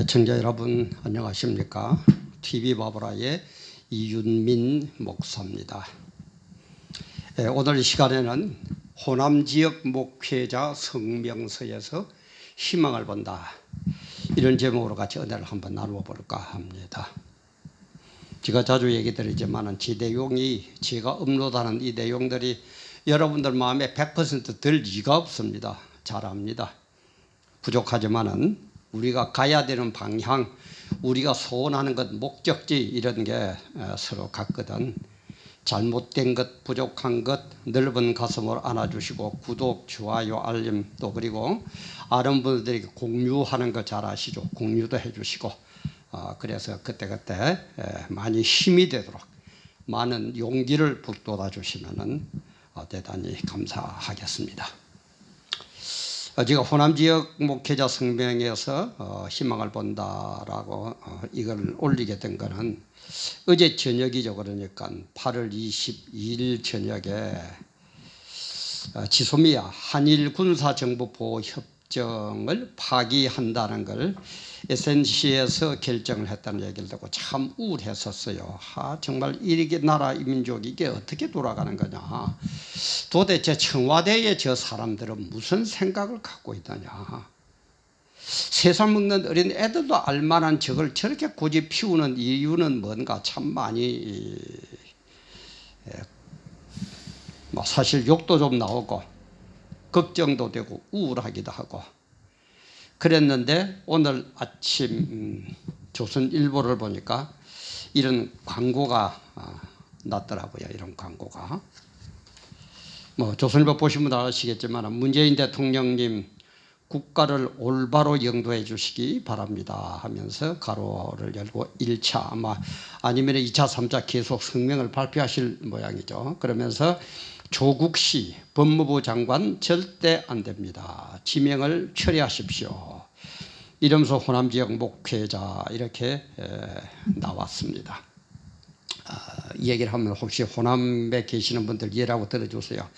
청자 여러분 안녕하십니까? TV바보라의 이윤민 목사입니다. 오늘 이 시간에는 호남지역 목회자 성명서에서 희망을 본다, 이런 제목으로 같이 은혜를 한번 나누어 볼까 합니다. 제가 자주 얘기 드리지만 제가 업로드하는 이 내용들이 여러분들 마음에 100% 들 리가 없습니다. 잘 압니다. 부족하지만은 우리가 가야 되는 방향, 우리가 소원하는 것, 목적지 이런 게 서로 같거든. 잘못된 것, 부족한 것 넓은 가슴으로 안아주시고 구독, 좋아요, 알림, 또 그리고 아는 분들에게 공유하는 거 잘 아시죠? 공유도 해주시고 그래서 그때그때 많이 힘이 되도록 많은 용기를 북돋아 주시면 대단히 감사하겠습니다. 제가 호남지역 목회자 성명에서 희망을 본다라고 이걸 올리게 된 거는 어제 저녁이죠. 그러니까 8월 22일 저녁에 지소미아 한일 군사정보보호협정을 파기한다는 걸 SNC에서 결정을 했다는 얘기를 듣고 참 우울했었어요. 정말 이렇게 나라 민족이 이게 어떻게 돌아가는 거냐. 도대체 청와대의 저 사람들은 무슨 생각을 갖고 있느냐. 세상 먹는 어린 애들도 알만한 저걸 저렇게 고집 피우는 이유는 뭔가 참 많이 사실 욕도 좀 나오고 걱정도 되고 우울하기도 하고 그랬는데 오늘 아침 조선일보를 보니까 이런 광고가 났더라고요. 이런 광고가. 조선일보 보시면 아시겠지만 문재인 대통령님 국가를 올바로 영도해 주시기 바랍니다 하면서 가로를 열고 1차 아니면 2차 3차 계속 성명을 발표하실 모양이죠. 그러면서 조국 씨 법무부 장관 절대 안 됩니다. 지명을 처리하십시오. 이러면서 호남지역 목회자 이렇게 나왔습니다. 이 얘기를 하면 혹시 호남에 계시는 분들 이해라고 들어주세요.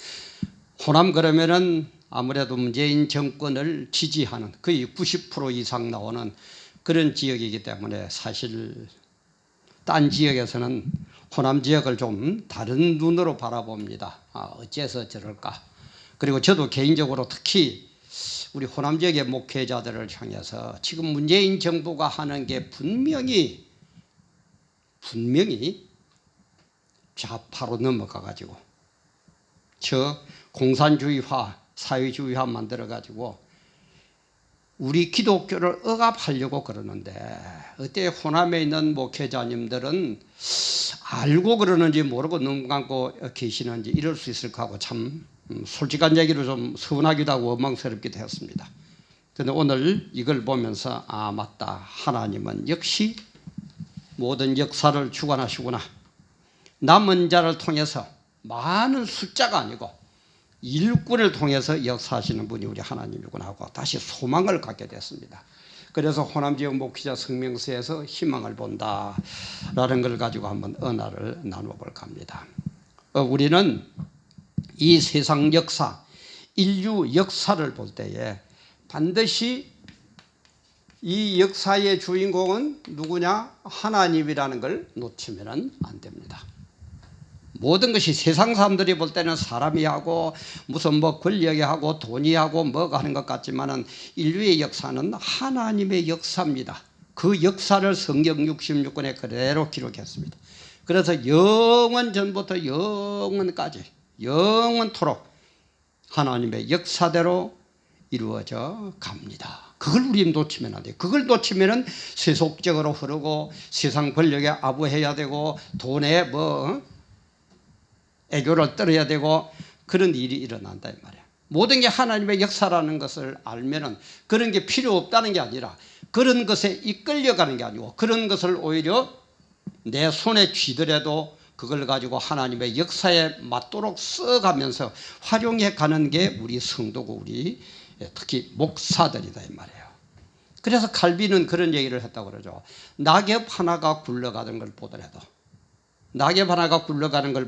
호남 그러면은 아무래도 문재인 정권을 지지하는 거의 90% 이상 나오는 그런 지역이기 때문에 사실 딴 지역에서는 호남 지역을 좀 다른 눈으로 바라봅니다. 어째서 저럴까. 그리고 저도 개인적으로 특히 우리 호남 지역의 목회자들을 향해서 지금 문재인 정부가 하는 게 분명히 좌파로 넘어가 가지고 저 공산주의화, 사회주의화 만들어 가지고 우리 기독교를 억압하려고 그러는데 어때 호남에 있는 목회자님들은 알고 그러는지 모르고 눈 감고 계시는지 이럴 수 있을까 하고 참 솔직한 얘기로 좀 서운하기도 하고 원망스럽기도 했습니다. 그런데 오늘 이걸 보면서 맞다. 하나님은 역시 모든 역사를 주관하시구나. 남은 자를 통해서 많은 숫자가 아니고 일꾼을 통해서 역사하시는 분이 우리 하나님이구나 하고 다시 소망을 갖게 됐습니다. 그래서 호남지역 목회자 성명서에서 희망을 본다라는 걸 가지고 한번 언어를 나누어 볼까 합니다. 우리는 이 세상 역사, 인류 역사를 볼 때에 반드시 이 역사의 주인공은 누구냐? 하나님이라는 걸 놓치면 안 됩니다. 모든 것이 세상 사람들이 볼 때는 사람이 하고 무슨 권력이 하고 돈이 하고 뭐가 하는 것 같지만은 인류의 역사는 하나님의 역사입니다. 그 역사를 성경 66권에 그대로 기록했습니다. 그래서 영원 전부터 영원까지 영원토록 하나님의 역사대로 이루어져 갑니다. 그걸 우리는 놓치면 안 돼요. 그걸 놓치면은 세속적으로 흐르고 세상 권력에 아부해야 되고 돈에 애교를 떨어야 되고 그런 일이 일어난다 이 말이야. 모든 게 하나님의 역사라는 것을 알면은 그런 게 필요 없다는 게 아니라 그런 것에 이끌려가는 게 아니고 그런 것을 오히려 내 손에 쥐더라도 그걸 가지고 하나님의 역사에 맞도록 써가면서 활용해 가는 게 우리 성도고 우리 특히 목사들이다 이 말이에요. 그래서 칼빈은 그런 얘기를 했다고 그러죠. 낙엽 하나가 굴러가는 걸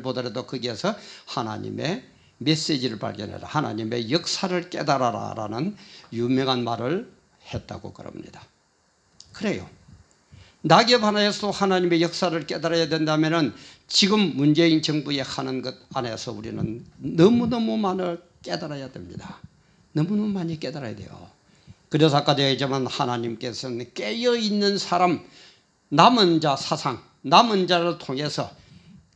보더라도 거기에서 하나님의 메시지를 발견해라. 하나님의 역사를 깨달아라 라는 유명한 말을 했다고 그럽니다. 그래요. 낙엽 하나에서 하나님의 역사를 깨달아야 된다면 지금 문재인 정부에 하는 것 안에서 우리는 너무너무 많이 깨달아야 됩니다. 너무너무 많이 깨달아야 돼요. 그래서 아까도 얘기했지만 하나님께서는 깨어있는 사람, 남은 자 사상, 남은 자를 통해서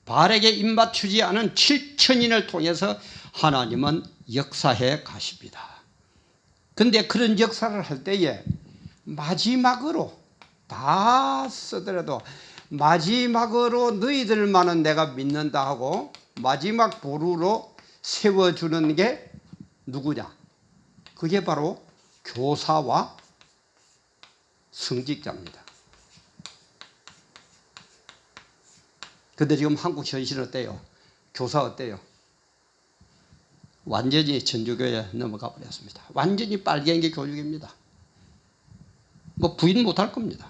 바알에게 입맞추지 않은 7천인을 통해서 하나님은 역사해 가십니다. 그런데 그런 역사를 할 때에 마지막으로 다 쓰더라도 마지막으로 너희들만은 내가 믿는다 하고 마지막 보루로 세워주는 게 누구냐? 그게 바로 교사와 성직자입니다. 근데 지금 한국 현실은 어때요? 교사 어때요? 완전히 천주교에 넘어가 버렸습니다. 완전히 빨갱이 교육입니다. 뭐 부인 못할 겁니다.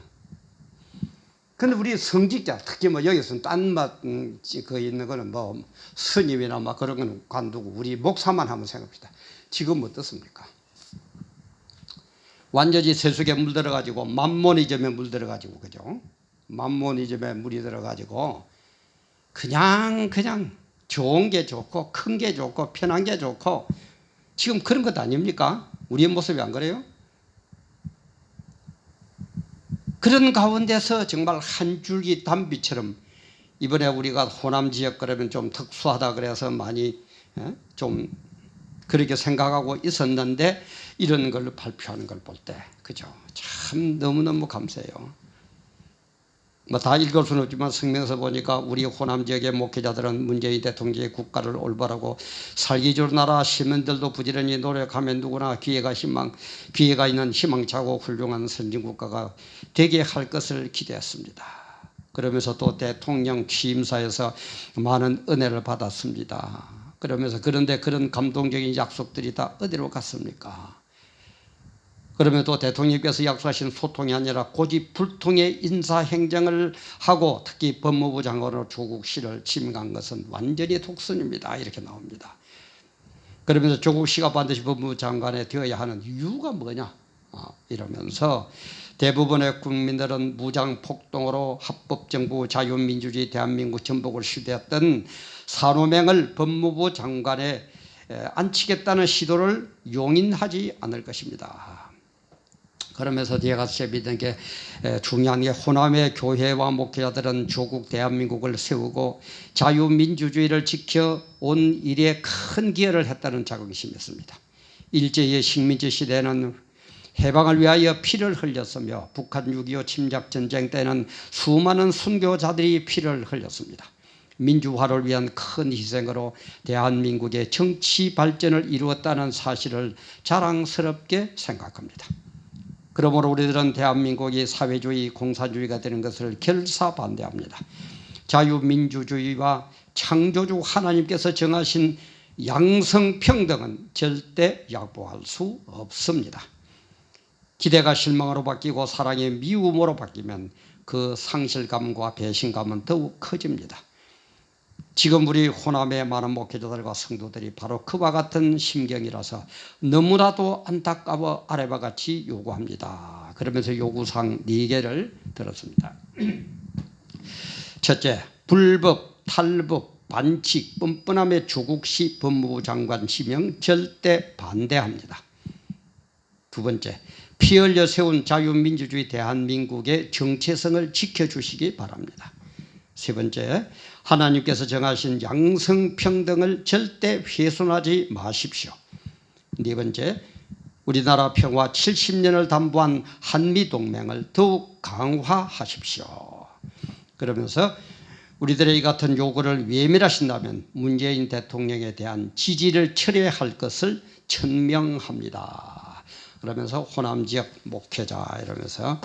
근데 우리 성직자, 특히 뭐 여기서는 딴맛 그 있는 거는 뭐 스님이나 막 그런 거는 관두고 우리 목사만 한번 생각합시다. 지금 어떻습니까? 완전히 세속에 물들어가지고 만모니즘에 물들어가지고 그죠? 만모니즘에 물이 들어가지고 그냥 좋은 게 좋고 큰 게 좋고 편한 게 좋고 지금 그런 것 아닙니까? 우리의 모습이 안 그래요? 그런 가운데서 정말 한 줄기 단비처럼 이번에 우리가 호남 지역 그러면 좀 특수하다 그래서 많이 좀 그렇게 생각하고 있었는데 이런 걸 발표하는 걸 볼 때 그죠? 참 너무너무 감사해요. 뭐 다 읽을 수는 없지만 성명서 보니까 우리 호남 지역의 목회자들은 문재인 대통령의 국가를 올바르고 살기 좋은 나라 시민들도 부지런히 노력하면 누구나 기회가 있는 희망차고 훌륭한 선진국가가 되게 할 것을 기대했습니다. 그러면서 또 대통령 취임사에서 많은 은혜를 받았습니다. 그러면서 그런데 그런 감동적인 약속들이 다 어디로 갔습니까? 그러면 또 대통령께서 약속하신 소통이 아니라 고집불통의 인사행정을 하고 특히 법무부 장관으로 조국 씨를 지명한 것은 완전히 독선입니다. 이렇게 나옵니다. 그러면서 조국 씨가 반드시 법무부 장관에 되어야 하는 이유가 뭐냐 이러면서 대부분의 국민들은 무장폭동으로 합법정부 자유민주주의 대한민국 전복을 시도했던 산호맹을 법무부 장관에 앉히겠다는 시도를 용인하지 않을 것입니다. 그러면서 뒤에 가서 믿는 게 중요한 게 호남의 교회와 목회자들은 조국 대한민국을 세우고 자유민주주의를 지켜온 일에 큰 기여를 했다는 자긍심이 있습니다. 일제의 식민지 시대에는 해방을 위하여 피를 흘렸으며 북한 6.25 침략전쟁 때는 수많은 순교자들이 피를 흘렸습니다. 민주화를 위한 큰 희생으로 대한민국의 정치 발전을 이루었다는 사실을 자랑스럽게 생각합니다. 그러므로 우리들은 대한민국이 사회주의, 공산주의가 되는 것을 결사 반대합니다. 자유민주주의와 창조주 하나님께서 정하신 양성평등은 절대 양보할 수 없습니다. 기대가 실망으로 바뀌고 사랑이 미움으로 바뀌면 그 상실감과 배신감은 더욱 커집니다. 지금 우리 호남의 많은 목회자들과 성도들이 바로 그와 같은 심경이라서 너무나도 안타까워 아래와 같이 요구합니다. 그러면서 요구사항 4개를 들었습니다. 첫째, 불법, 탈법, 반칙, 뻔뻔함의 조국시 법무부 장관 지명 절대 반대합니다. 두 번째, 피 흘려 세운 자유민주주의 대한민국의 정체성을 지켜주시기 바랍니다. 세 번째, 하나님께서 정하신 양성평등을 절대 훼손하지 마십시오. 네 번째, 우리나라 평화 70년을 담보한 한미동맹을 더욱 강화하십시오. 그러면서 우리들의 이 같은 요구를 외면하신다면 문재인 대통령에 대한 지지를 철회할 것을 천명합니다. 그러면서 호남 지역 목회자 이러면서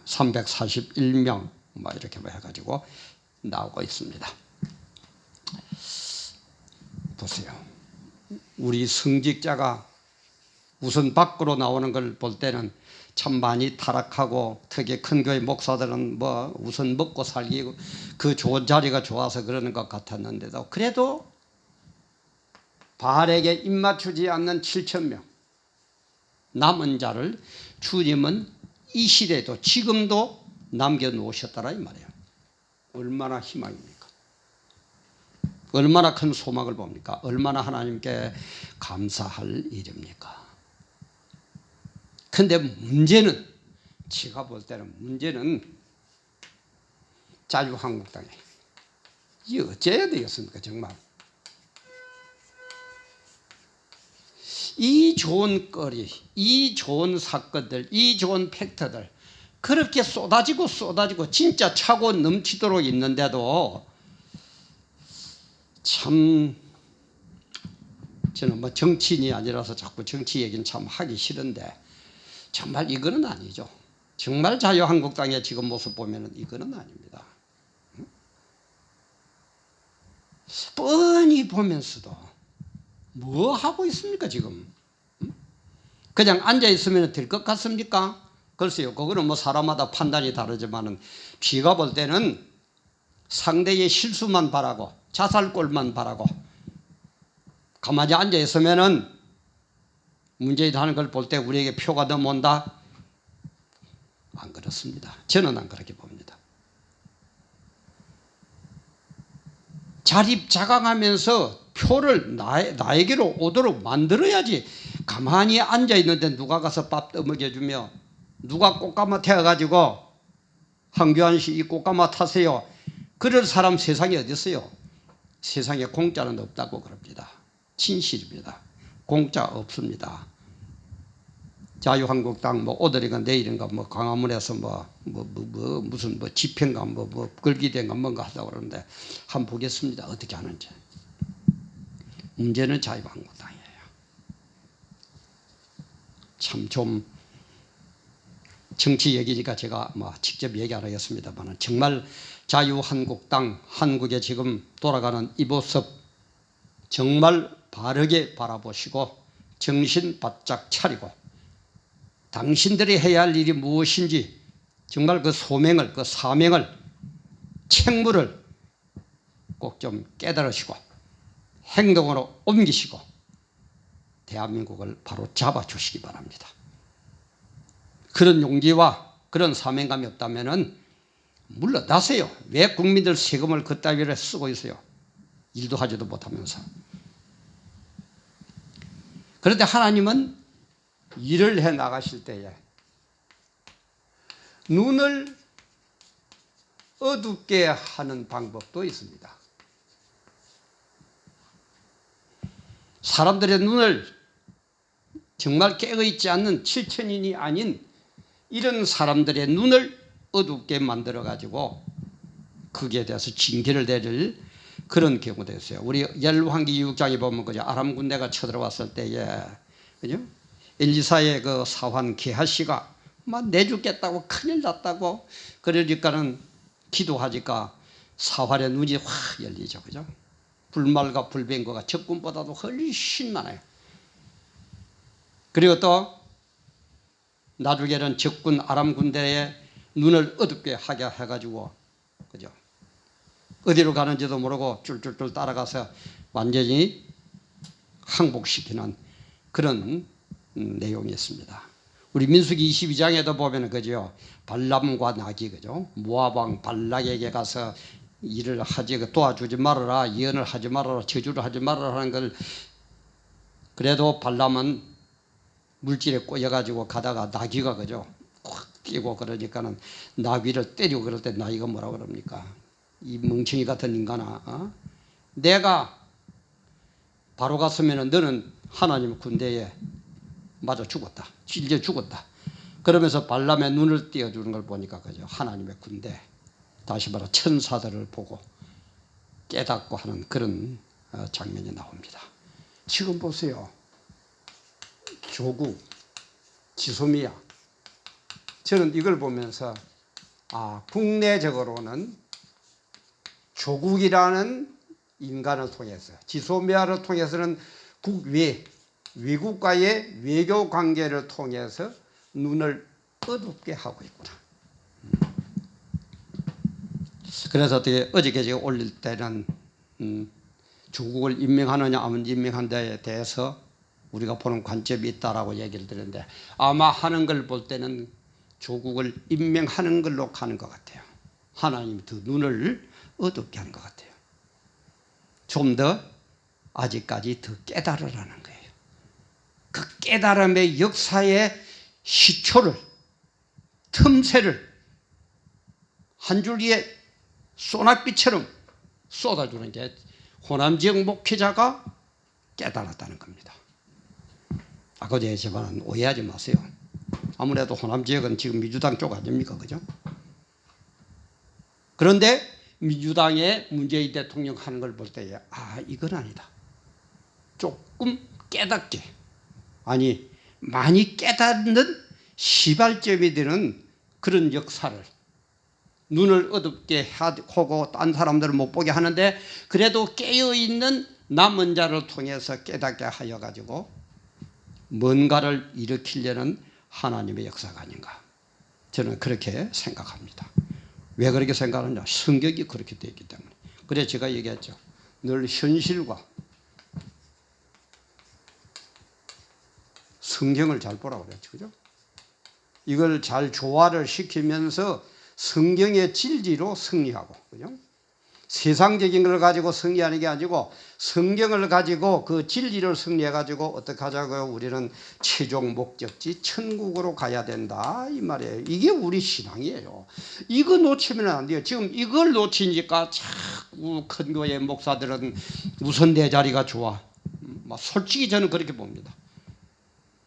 341명 뭐 이렇게 해가지고 나오고 있습니다. 보세요. 우리 성직자가 우선 밖으로 나오는 걸 볼 때는 참 많이 타락하고 특히 큰 교회 목사들은 뭐 우선 먹고 살기 그 좋은 자리가 좋아서 그러는 것 같았는데도 그래도 바알에게 입맞추지 않는 7,000명 남은 자를 주님은 이 시대에도 지금도 남겨놓으셨다라 이 말이에요. 얼마나 희망입니까? 얼마나 큰 소망을 봅니까? 얼마나 하나님께 감사할 일입니까? 근데 문제는, 제가 볼 때는 문제는 자유한국당에 이게 어째야 되겠습니까? 정말 이 좋은 거리, 이 좋은 사건들, 이 좋은 팩트들 그렇게 쏟아지고 진짜 차고 넘치도록 있는데도 참 저는 뭐 정치인이 아니라서 자꾸 정치 얘기는 참 하기 싫은데 정말 이거는 아니죠. 정말 자유한국당의 지금 모습 보면 이거는 아닙니다. 뻔히 보면서도 뭐 하고 있습니까 지금? 그냥 앉아있으면 될 것 같습니까? 글쎄요, 그거는 뭐 사람마다 판단이 다르지만은 제가 볼 때는 상대의 실수만 바라고 자살골만 바라고 가만히 앉아있으면은 문제이다 하는 걸 볼 때 우리에게 표가 넘어온다? 안 그렇습니다. 저는 안 그렇게 봅니다. 자립자강하면서 표를 나에게로 오도록 만들어야지. 가만히 앉아있는데 누가 가서 밥 떠먹여주며 누가 꽃가마 태워가지고 황교안 씨 이 꽃가마 타세요. 그럴 사람 세상에 어디 있어요? 세상에 공짜는 없다고 그럽니다. 진실입니다. 공짜 없습니다. 자유한국당 뭐 오늘인가 내일인가 뭐 광화문에서 무슨 집회인가 걸기대인가 뭔가 하다고 그러는데 한번 보겠습니다. 어떻게 하는지. 문제는 자유한국당이에요. 참 좀 정치 얘기니까 제가 뭐 직접 얘기 안 하겠습니다만 정말 자유한국당 한국에 지금 돌아가는 이 모습 정말 바르게 바라보시고 정신 바짝 차리고 당신들이 해야 할 일이 무엇인지 정말 그 소명을, 그 사명을, 책무를 꼭 좀 깨달으시고 행동으로 옮기시고 대한민국을 바로 잡아주시기 바랍니다. 그런 용기와 그런 사명감이 없다면 물러나세요. 왜 국민들 세금을 그따위로 쓰고 있어요? 일도 하지도 못하면서. 그런데 하나님은 일을 해 나가실 때에 눈을 어둡게 하는 방법도 있습니다. 사람들의 눈을 정말 깨어있지 않는 7천인이 아닌 이런 사람들의 눈을 어둡게 만들어 가지고 거기에 대해서 징계를 내릴 그런 경우도 있어요. 우리 열왕기 6장에 보면 그죠? 아람 군대가 쳐들어왔을 때에 그죠? 엘리사의 그 사환 게하시가 막 내죽겠다고 큰일 났다고 그러니까는 기도하니까 사환의 눈이 확 열리죠. 그죠? 불말과 불병거가 적군보다도 훨씬 많아요. 그리고 또 나중에는 적군 아람 군대의 눈을 어둡게 하게 해가지고 그죠? 어디로 가는지도 모르고 쫄쫄쫄 따라가서 완전히 항복시키는 그런 내용이 있습니다. 우리 민수기 22장에도 보면 그죠? 발람과 낙이 그죠? 모압 왕 발락에게 가서 일을 하지 도와주지 말아라, 예언을 하지 말아라, 저주를 하지 말아라 하는 걸 그래도 발람은 물질에 꼬여가지고 가다가 나귀가 그죠? 확 뛰고 그러니까는 나귀를 때리고 그럴 때 나귀가 뭐라 그럽니까? 이 멍청이 같은 인간아, 어? 내가 바로 갔으면 너는 하나님 군대에 맞아 죽었다. 찔려 죽었다. 그러면서 발람의 눈을 띄워주는 걸 보니까 그죠? 하나님의 군대, 다시 말해 천사들을 보고 깨닫고 하는 그런 장면이 나옵니다. 지금 보세요. 조국, 지소미아. 저는 이걸 보면서 국내적으로는 조국이라는 인간을 통해서, 지소미아를 통해서는 국외, 외국과의 외교 관계를 통해서 눈을 어둡게 하고 있구나. 그래서 어떻게 어저께 제가 올릴 때는 조국을 임명하느냐 안 임명한 데에 대해서 우리가 보는 관점이 있다라고 얘기를 드렸는데 아마 하는 걸 볼 때는 조국을 임명하는 걸로 가는 것 같아요. 하나님이 더 눈을 어둡게 하는 것 같아요. 좀 더 아직까지 더 깨달으라는 거예요. 그 깨달음의 역사의 시초를, 틈새를 한 줄기의 소낙비처럼 쏟아주는 게 호남지역 목회자가 깨달았다는 겁니다. 아까도 얘기했지만 오해하지 마세요. 아무래도 호남지역은 지금 민주당 쪽 아닙니까? 그죠? 그런데 민주당의 문재인 대통령 하는 걸 볼 때에 이건 아니다. 조금 깨닫게, 아니 많이 깨닫는 시발점이 되는 그런 역사를 눈을 어둡게 하고 딴 사람들을 못 보게 하는데 그래도 깨어있는 남은 자를 통해서 깨닫게 하여 가지고 뭔가를 일으키려는 하나님의 역사가 아닌가, 저는 그렇게 생각합니다. 왜 그렇게 생각하느냐, 성격이 그렇게 되어 있기 때문에. 그래서 제가 얘기했죠. 늘 현실과 성경을 잘 보라고 그랬죠. 그죠? 이걸 잘 조화를 시키면서 성경의 진리로 승리하고, 그죠? 세상적인 걸 가지고 승리하는 게 아니고 성경을 가지고 그 진리를 승리해 가지고 어떻게 하자고요? 우리는 최종 목적지 천국으로 가야 된다 이 말이에요. 이게 우리 신앙이에요. 이거 놓치면 안 돼요. 지금 이걸 놓치니까 자꾸 큰 교회 목사들은 우선 내 자리가 좋아. 솔직히 저는 그렇게 봅니다.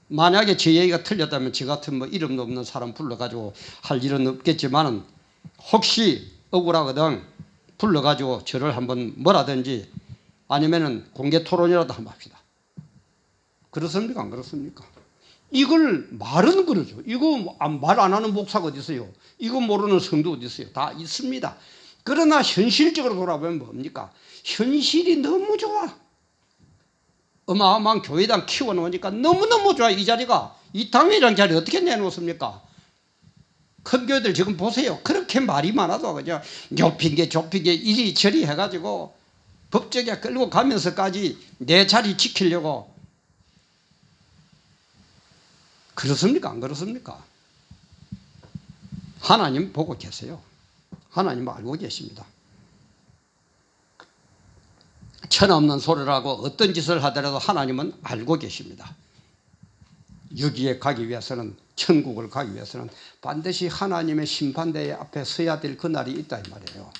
만약에 제 얘기가 틀렸다면 저 같은 이름도 없는 사람 불러가지고 할 일은 없겠지만 혹시 억울하거든 불러가지고 저를 한번 뭐라든지 아니면은 공개 토론이라도 한번 합시다. 그렇습니까? 안 그렇습니까? 이걸 말은 그러죠. 이거 말 안 하는 목사가 어디 있어요? 이거 모르는 성도 어디 있어요? 다 있습니다. 그러나 현실적으로 돌아보면 뭡니까? 현실이 너무 좋아. 어마어마한 교회당 키워놓으니까 너무너무 좋아. 이 자리가. 이 당회장 자리 어떻게 내놓습니까? 큰 교회들 지금 보세요. 그렇게 말이 많아도 그냥 좁힌 게 이리저리 해가지고 법적에 끌고 가면서까지 내 자리 지키려고. 그렇습니까? 안 그렇습니까? 하나님 보고 계세요. 하나님 알고 계십니다. 천없는 소리라고 어떤 짓을 하더라도 하나님은 알고 계십니다. 여기에 가기 위해서는, 천국을 가기 위해서는 반드시 하나님의 심판대에 앞에 서야 될 그날이 있다 이 말이에요.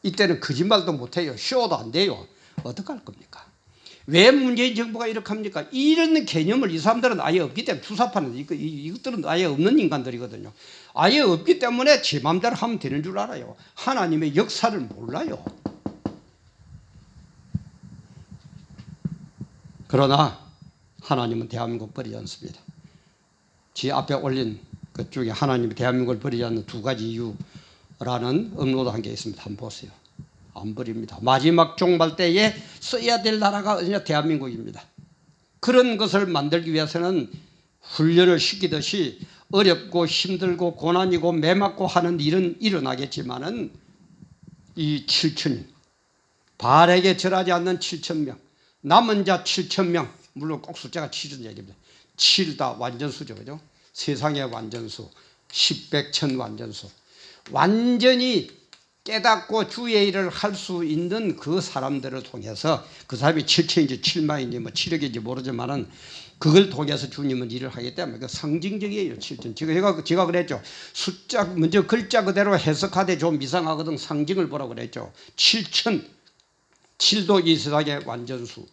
이때는 거짓말도 못해요. 쇼도 안 돼요. 어떡할 겁니까? 왜 문재인 정부가 이렇게 합니까? 이런 개념을 이 사람들은 아예 없기 때문에, 투사파는 이것들은 아예 없는 인간들이거든요. 아예 없기 때문에 제 마음대로 하면 되는 줄 알아요. 하나님의 역사를 몰라요. 그러나 하나님은 대한민국 버리지 않습니다. 제 앞에 올린 그 중에 하나님이 대한민국을 버리지 않는 두 가지 이유라는 업로드 한 게 있습니다. 한번 보세요. 안 버립니다. 마지막 종말 때에 써야 될 나라가 어디냐? 대한민국입니다. 그런 것을 만들기 위해서는 훈련을 시키듯이 어렵고 힘들고 고난이고 매맞고 하는 일은 일어나겠지만은 이 7천인, 발에게 절하지 않는 7천명, 남은 자 7천명, 물론 꼭 숫자가 7은 얘기입니다. 7다 완전수죠. 그죠? 세상의 완전수, 10백천 완전수. 완전히 깨닫고 주의 일을 할 수 있는 그 사람들을 통해서, 그 사람이 7천인지 7만인지 7억인지 모르지만은 그걸 통해서 주님은 일을 하기 때문에 그 상징적이에요. 7천. 제가 그랬죠. 숫자 먼저 글자 그대로 해석하되 좀 이상하거든. 상징을 보라고 그랬죠. 7천, 7도 이 세상의 완전수,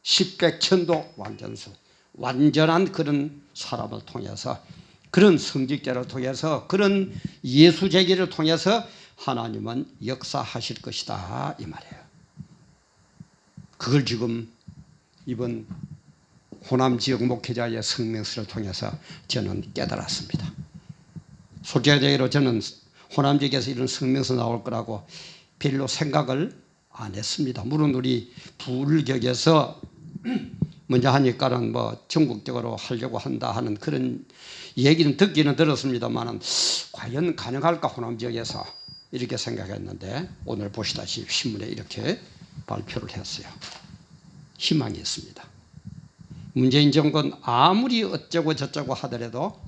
10백천도 완전수. 완전한 그런 사람을 통해서, 그런 성직자를 통해서, 그런 예수제기를 통해서 하나님은 역사하실 것이다 이 말이에요. 그걸 지금 이번 호남 지역 목회자의 성명서를 통해서 저는 깨달았습니다. 솔직하게로 저는 호남 지역에서 이런 성명서 나올 거라고 별로 생각을 안 했습니다. 물론 우리 부울격에서 먼저 하니까는 전국적으로 하려고 한다 하는 그런 얘기는 듣기는 들었습니다만은 과연 가능할까 호남 지역에서, 이렇게 생각했는데 오늘 보시다시피 신문에 이렇게 발표를 했어요. 희망이 있습니다. 문재인 정권 아무리 어쩌고 저쩌고 하더라도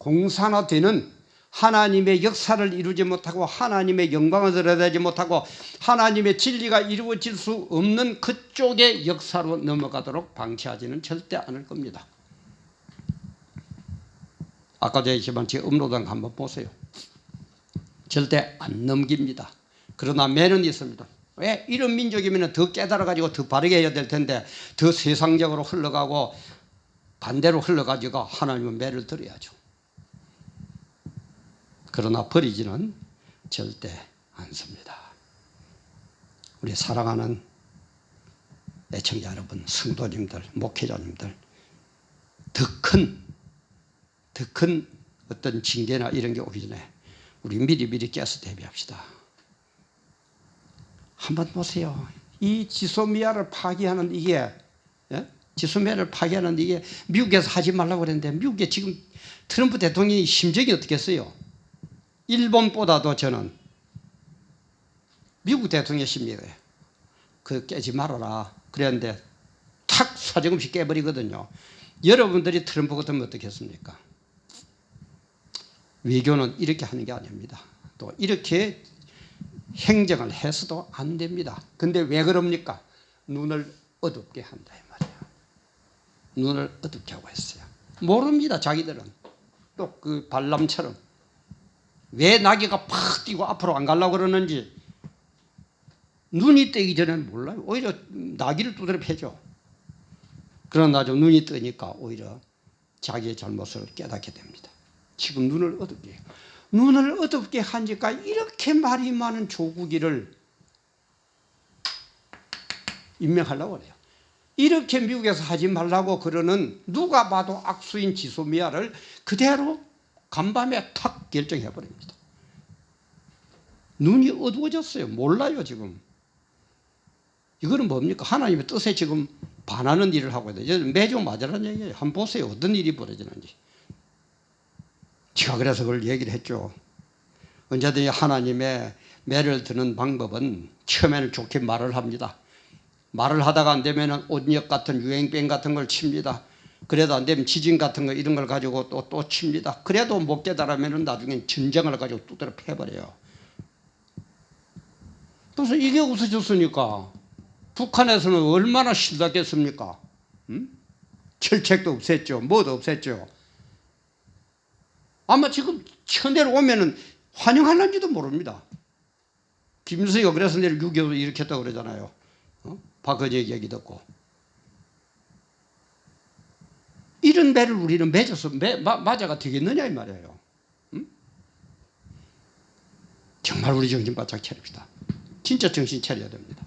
공산화되는 하나님의 역사를 이루지 못하고 하나님의 영광을 드러내지 못하고 하나님의 진리가 이루어질 수 없는 그쪽의 역사로 넘어가도록 방치하지는 절대 않을 겁니다. 아까도 얘기했지만 제 업로드한 거 한번 보세요. 절대 안 넘깁니다. 그러나 매는 있습니다. 왜? 이런 민족이면 더 깨달아가지고 더 바르게 해야 될 텐데 더 세상적으로 흘러가고 반대로 흘러가지고 하나님은 매를 들어야죠. 그러나 버리지는 절대 않습니다. 우리 사랑하는 애청자 여러분, 성도님들, 목회자님들, 더 큰 어떤 징계나 이런 게 오기 전에 우리 미리 깨서 대비합시다. 한번 보세요. 이 지소미아를 파괴하는 이게, 지소미아를 파괴하는 이게 미국에서 하지 말라고 그랬는데 미국에 지금 트럼프 대통령이 심정이 어떻겠어요? 일본보다도 저는 미국 대통령의 심리예요. 그 깨지 말아라. 그랬는데 탁 사정없이 깨버리거든요. 여러분들이 트럼프 같으면 어떻겠습니까? 외교는 이렇게 하는 게 아닙니다. 또 이렇게 행정을 해서도 안 됩니다. 근데 왜 그럽니까? 눈을 어둡게 한다 이 말이에요. 눈을 어둡게 하고 있어요. 모릅니다. 자기들은. 또 그 발람처럼 왜 나귀가 팍 뛰고 앞으로 안 가려고 그러는지 눈이 뜨기 전에는 몰라요. 오히려 나귀를 두드려 패죠. 그러나 나중 눈이 뜨니까 오히려 자기의 잘못을 깨닫게 됩니다. 지금 눈을 어둡게 해요. 눈을 어둡게 하니까 이렇게 말이 많은 조국이를 임명하려고 그래요. 이렇게 미국에서 하지 말라고 그러는 누가 봐도 악수인 지소미아를 그대로 간밤에 탁 결정해버립니다. 눈이 어두워졌어요. 몰라요 지금. 이거는 뭡니까? 하나님의 뜻에 지금 반하는 일을 하고 있어요. 매주 맞으라는 얘기예요. 한번 보세요. 어떤 일이 벌어지는지. 제가 그래서 그걸 얘기를 했죠. 언제든지 하나님의 매를 드는 방법은 처음에는 좋게 말을 합니다. 말을 하다가 안 되면 온역 같은 유행병 같은 걸 칩니다. 그래도 안 되면 지진 같은 거 이런 걸 가지고 또 칩니다. 그래도 못 깨달으면 나중엔 전쟁을 가지고 뚜드려 패버려요. 그래서 이게 없어졌으니까 북한에서는 얼마나 신나겠습니까? 철책도 없앴죠. 뭐도 없앴죠. 아마 지금 천대로 오면은 환영하는지도 모릅니다. 김일성이가 그래서 내일 6.25 일으켰다고 그러잖아요. 박근혜 얘기 듣고. 이런 배를 우리는 맺어서 맞아가 되겠느냐 이 말이에요. 정말 우리 정신 바짝 차립시다. 진짜 정신 차려야 됩니다.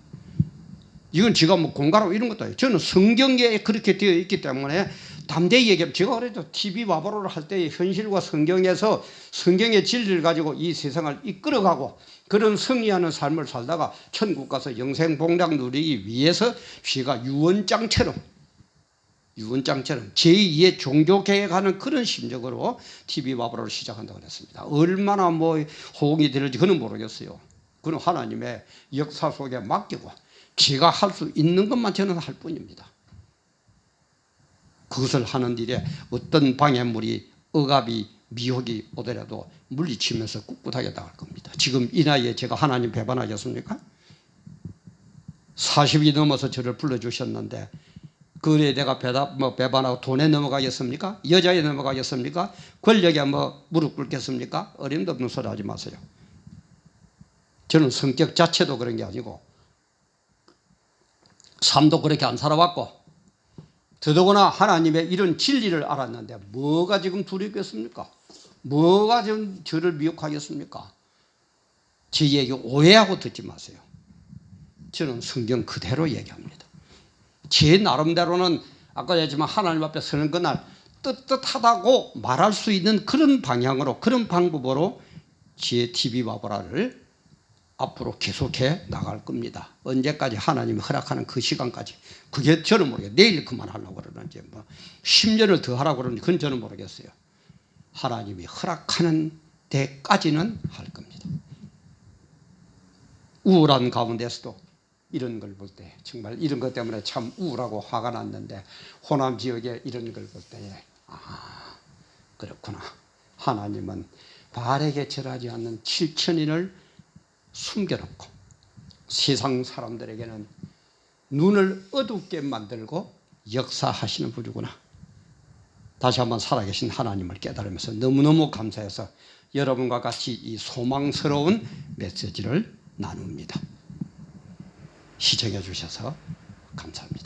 이건 제가 뭐 공갈하고 이런 것도 아니에요. 저는 성경에 그렇게 되어 있기 때문에 담대히 얘기하면 제가 그래도 TV 와보로를 할 때 현실과 성경에서 성경의 진리를 가지고 이 세상을 이끌어가고 그런 승리하는 삶을 살다가 천국 가서 영생복락 누리기 위해서 제가 유언장처럼 제2의 종교개혁하는 그런 심정으로 TV 와보로를 시작한다고 했습니다. 얼마나 뭐 호응이 될지 그는 모르겠어요. 그는 하나님의 역사 속에 맡기고 제가 할 수 있는 것만 저는 할 뿐입니다. 그것을 하는 일에 어떤 방해물이 억압이 미혹이 오더라도 물리치면서 꿋꿋하게 나갈 겁니다. 지금 이 나이에 제가 하나님 배반하겠습니까? 40이 넘어서 저를 불러주셨는데 그에 내가 배반하고 돈에 넘어가겠습니까? 여자에 넘어가겠습니까? 권력에 무릎 꿇겠습니까? 어림도 없는 소리 하지 마세요. 저는 성격 자체도 그런 게 아니고 삶도 그렇게 안 살아왔고 더더구나 하나님의 이런 진리를 알았는데 뭐가 지금 두렵겠습니까? 뭐가 지금 저를 미혹하겠습니까? 제 얘기 오해하고 듣지 마세요. 저는 성경 그대로 얘기합니다. 제 나름대로는 아까 얘기했지만 하나님 앞에 서는 그날 떳떳하다고 말할 수 있는 그런 방향으로 그런 방법으로 제 TV 와보라를 앞으로 계속해 나갈 겁니다. 언제까지 하나님이 허락하는 그 시간까지. 그게 저는 모르겠어요. 내일 그만하려고 그러는지 10년을 더 하라고 그러는지 그건 저는 모르겠어요. 하나님이 허락하는 데까지는 할 겁니다. 우울한 가운데서도 이런 걸 볼 때 정말 이런 것 때문에 참 우울하고 화가 났는데 호남 지역에 이런 걸 볼 때 그렇구나. 하나님은 바알에게 절하지 않는 7천인을 숨겨놓고 세상 사람들에게는 눈을 어둡게 만들고 역사하시는 분이구나. 다시 한번 살아계신 하나님을 깨달으면서 너무너무 감사해서 여러분과 같이 이 소망스러운 메시지를 나눕니다. 시청해 주셔서 감사합니다.